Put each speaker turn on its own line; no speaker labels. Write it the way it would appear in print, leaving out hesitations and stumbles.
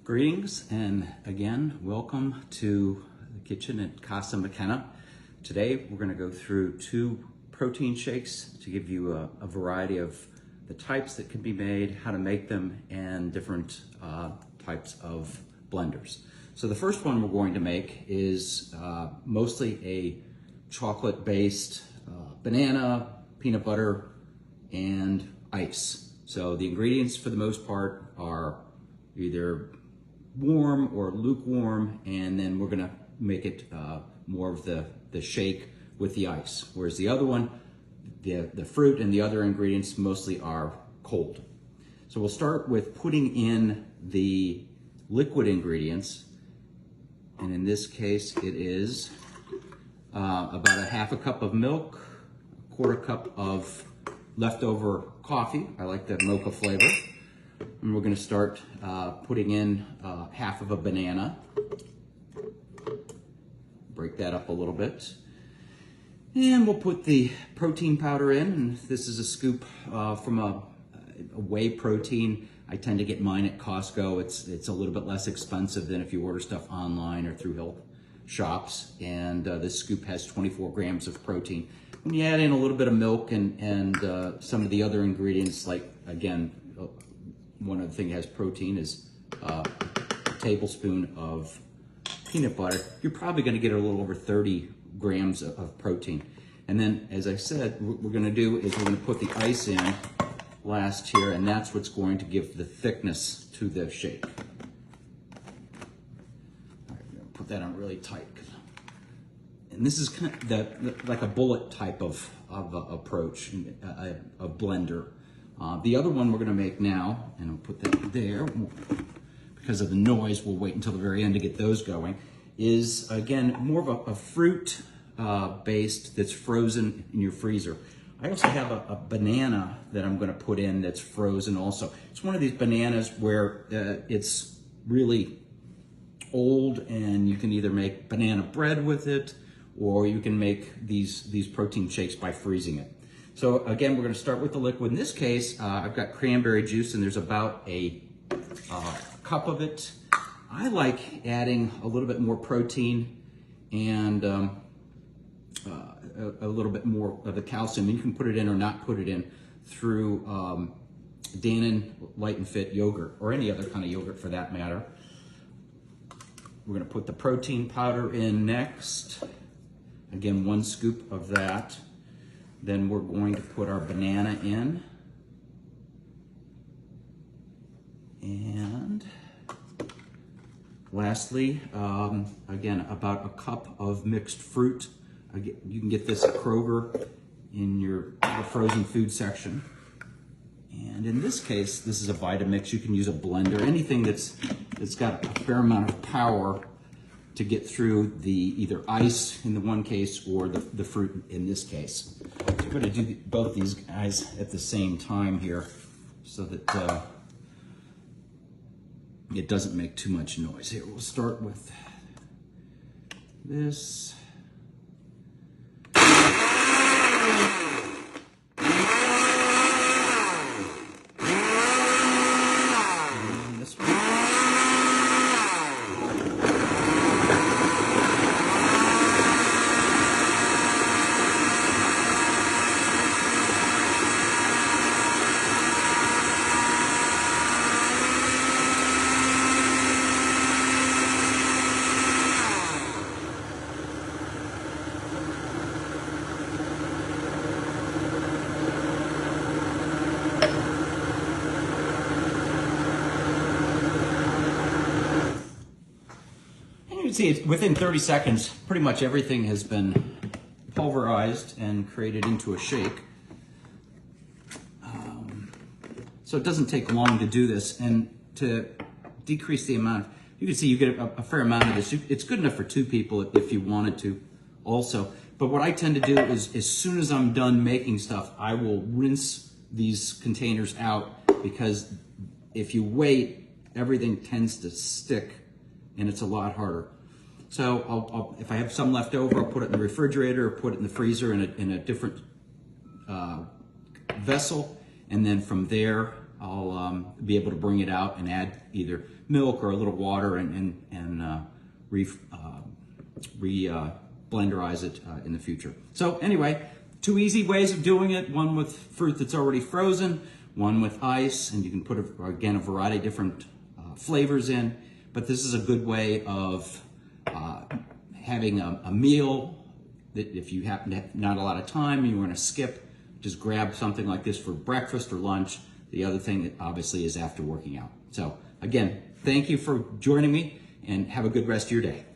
Greetings, and again, welcome to the kitchen at Casa McKenna. Today, we're going to go through two protein shakes to give you a variety of the types that can be made, how to make them, and different types of blenders. So the first one we're going to make is mostly a chocolate-based banana, peanut butter, and ice. So the ingredients for the most part are either warm or lukewarm, and then we're gonna make it more of the shake with the ice. Whereas the other one, the fruit and the other ingredients mostly are cold. So we'll start with putting in the liquid ingredients. And in this case, it is about a half a cup of milk, a quarter cup of leftover coffee. I like the mocha flavor. And we're going to start putting in half of a banana. Break that up a little bit. And we'll put the protein powder in. And this is a scoop from a whey protein. I tend to get mine at Costco. It's a little bit less expensive than if you order stuff online or through health shops. And this scoop has 24 grams of protein. When you add in a little bit of milk and some of the other ingredients, like, again, one of the things that has protein is a tablespoon of peanut butter. You're probably going to get a little over 30 grams of protein. And then, as I said, what we're going to do is we're going to put the ice in last here, and that's what's going to give the thickness to the shake. All right, we're going to put that on really tight. And this is kind of like a bullet type of approach, a blender. The other one we're going to make now, and I'll put that there, because of the noise, we'll wait until the very end to get those going, is, again, more of a fruit based that's frozen in your freezer. I also have a banana that I'm going to put in that's frozen also. It's one of these bananas where it's really old, and you can either make banana bread with it, or you can make these protein shakes by freezing it. So again, we're going to start with the liquid. In this case, I've got cranberry juice, and there's about a cup of it. I like adding a little bit more protein and a little bit more of the calcium. You can put it in or not put it in through Dannon Light and Fit yogurt, or any other kind of yogurt for that matter. We're going to put the protein powder in next. Again, 1 scoop of that. Then we're going to put our banana in. And lastly, again, about a cup of mixed fruit. Again, you can get this at Kroger in your frozen food section. And in this case, this is a Vitamix. You can use a blender, anything that's got a fair amount of power to get through the either ice in the one case or the fruit in this case. So we're going to do both these guys at the same time here so that it doesn't make too much noise. Here, we'll start with this. And this one. See, within 30 seconds, pretty much everything has been pulverized and created into a shake. So it doesn't take long to do this. And to decrease the amount, you can see you get a fair amount of this. It's good enough for 2 people if you wanted to also. But what I tend to do is, as soon as I'm done making stuff, I will rinse these containers out, because if you wait, everything tends to stick and it's a lot harder. So if I have some left over, I'll put it in the refrigerator or put it in the freezer in a different vessel. And then from there, I'll be able to bring it out and add either milk or a little water and blenderize it in the future. So anyway, 2 easy ways of doing it. One with fruit that's already frozen, one with ice, and you can put, again, a variety of different flavors in. But this is a good way of having a meal that if you happen to have not a lot of time and you want to skip, just grab something like this for breakfast or lunch. The other thing, obviously, is after working out. So again, thank you for joining me, and have a good rest of your day.